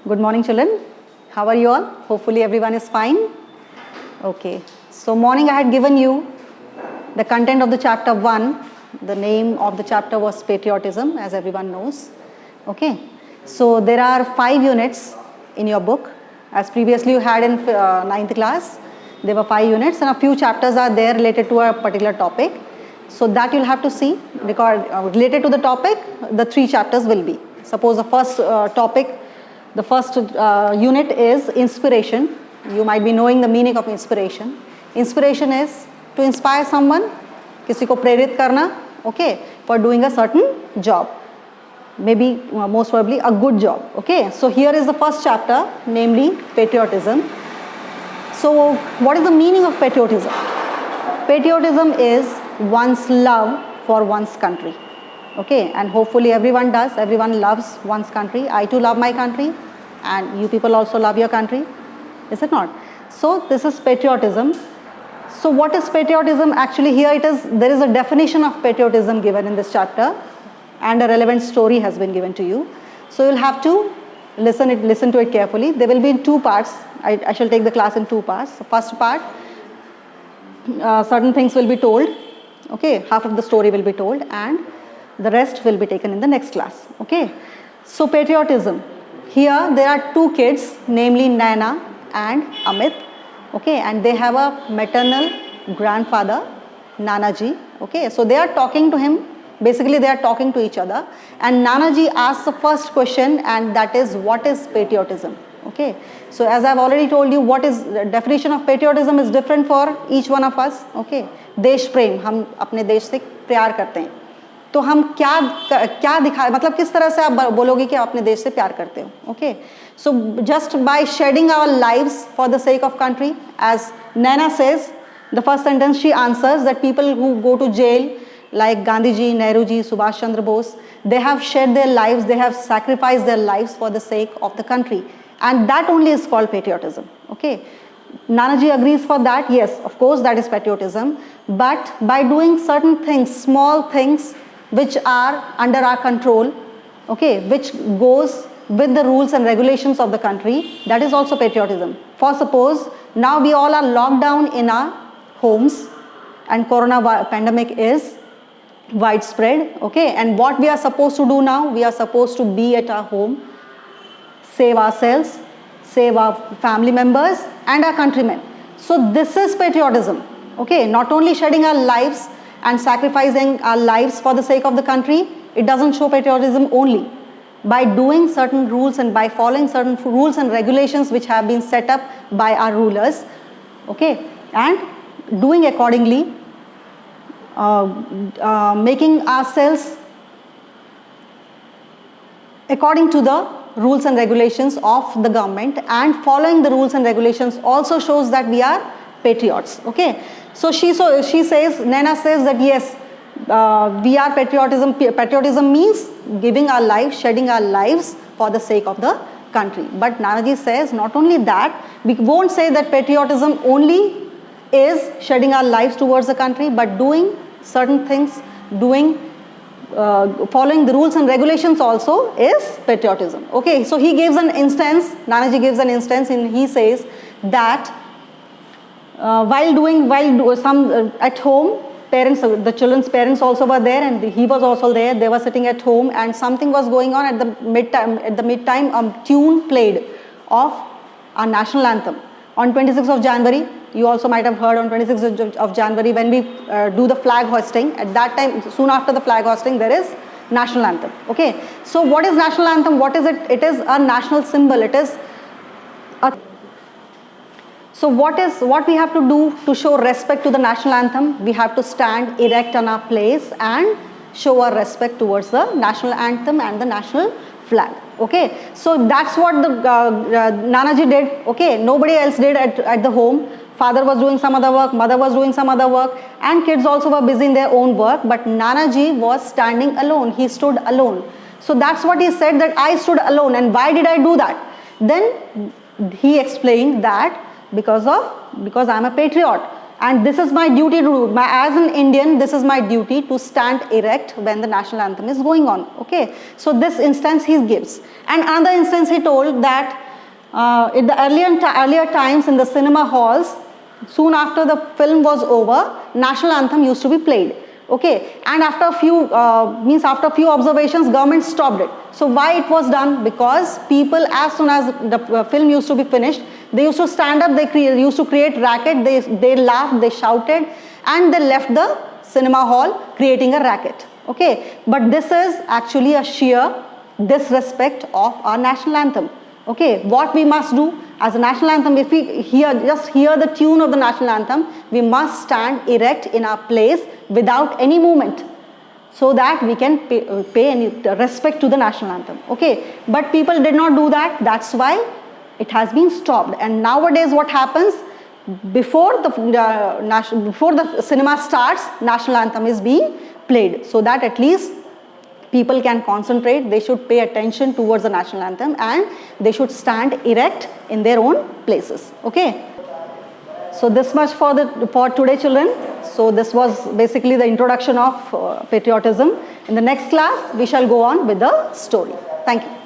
Good morning, children. How are you all? Hopefully everyone is fine. Okay. So morning I had given you the content of the chapter 1. The name of the chapter was patriotism, as everyone knows. Okay. So there are 5 units in your book. As previously you had in 9th class, there were 5 units and a few chapters are there related to a particular topic. So that you'll have to see, because related to the topic, the 3 chapters will be. Suppose the first topic, the first unit is inspiration. You might be knowing the meaning of inspiration. Inspiration is to inspire someone, किसी को प्रेरित करना, okay, for doing a certain job. Maybe most probably a good job. Okay, so here is the first chapter, namely patriotism. So what is the meaning of patriotism? Patriotism is one's love for one's country. Okay, and hopefully everyone does. Everyone loves one's country. I too love my country, and you people also love your country, is it not? So this is patriotism. So what is patriotism? Actually here there is a definition of patriotism given in this chapter, and a relevant story has been given to you. So you'll have to listen to it carefully. They will be in 2 parts. I shall take the class in 2 parts. The first part, certain things will be told. Okay, half of the story will be told, and the rest will be taken in the next class. Okay, so patriotism. Here there are 2 kids, namely Naina and Amit. Okay, and they have a maternal grandfather, Nanaji. Okay, so they are talking to him. Basically they are talking to each other, and Nanaji asks the first question, and that is, what is patriotism? Okay, so as I've already told you, what is the definition of patriotism is different for each one of us. Okay, देश प्रेम, हम अपने देश से प्यार करते हैं, तो हम क्या दिखा, मतलब किस तरह से आप बोलोगे कि आप अपने देश से प्यार करते हो. Okay, so just by shedding our lives for the sake of country, as Naina says, the first sentence she answers that people who go to jail like Gandhiji, Nehruji, Subhash Chandra Bose, they have shed their lives, they have sacrificed their lives for the sake of the country, and that only is called patriotism. Okay, Nanaji agrees for that. Yes, of course that is patriotism, but by doing certain things, small things which are under our control, okay, which goes with the rules and regulations of the country, that is also patriotism. For suppose now we all are locked down in our homes and corona pandemic is widespread. Okay, and what we are supposed to do now, we are supposed to be at our home, save ourselves, save our family members and our countrymen. So this is patriotism. Okay, not only shedding our lives and sacrificing our lives for the sake of the country, it doesn't show patriotism only. By doing certain rules and by following certain rules and regulations which have been set up by our rulers, okay, and doing accordingly, making ourselves according to the rules and regulations of the government, and following the rules and regulations also shows that we are patriots. Okay, so she says, Naina says that yes, we are patriotism. Patriotism means giving our lives, shedding our lives for the sake of the country. But Nanaji says not only that, we won't say that patriotism only is shedding our lives towards the country, but doing certain things, following the rules and regulations also is patriotism. Okay, so he gives an instance, Nanaji gives an instance, and he says that at home, parents, the children's parents also were there, and he was also there. They were sitting at home, and something was going on at the mid-time. A tune played of our national anthem on 26th of January. You also might have heard on 26th of January when we do the flag hoisting. At that time, soon after the flag hoisting, there is national anthem. Okay, so what is national anthem? What is it? It is a national symbol. It is a. So what we have to do to show respect to the national anthem? We have to stand erect on our place and show our respect towards the national anthem and the national flag. Okay, so that's what the Nanaji did. Okay, nobody else did at the home. Father was doing some other work, mother was doing some other work, and kids also were busy in their own work, but Nanaji was standing alone. He stood alone. So that's what he said, that I stood alone. And why did I do that? Then he explained that because I'm a patriot, And this is my duty to do. As an Indian, this is my duty to stand erect when the national anthem is going on. Okay, so this instance he gives. And another instance he told that in the earlier times in the cinema halls, soon after the film was over, national anthem used to be played. Okay, and after a few observations, government stopped it. So why it was done? Because people, as soon as the film used to be finished, they used to stand up, used to create racket, they laughed, they shouted, and they left the cinema hall creating a racket. Okay, but this is actually a sheer disrespect of our national anthem. Okay, what we must do as a national anthem, if we just hear the tune of the national anthem, we must stand erect in our place without any movement, so that we can pay any respect to the national anthem. Okay, but people did not do that. That's why it has been stopped. And nowadays what happens, before the cinema starts, national anthem is being played, so that at least people can concentrate. They should pay attention towards the national anthem, and they should stand erect in their own places. Okay, so this much for today, children. So this was basically the introduction of patriotism. In the next class we shall go on with the story. Thank you.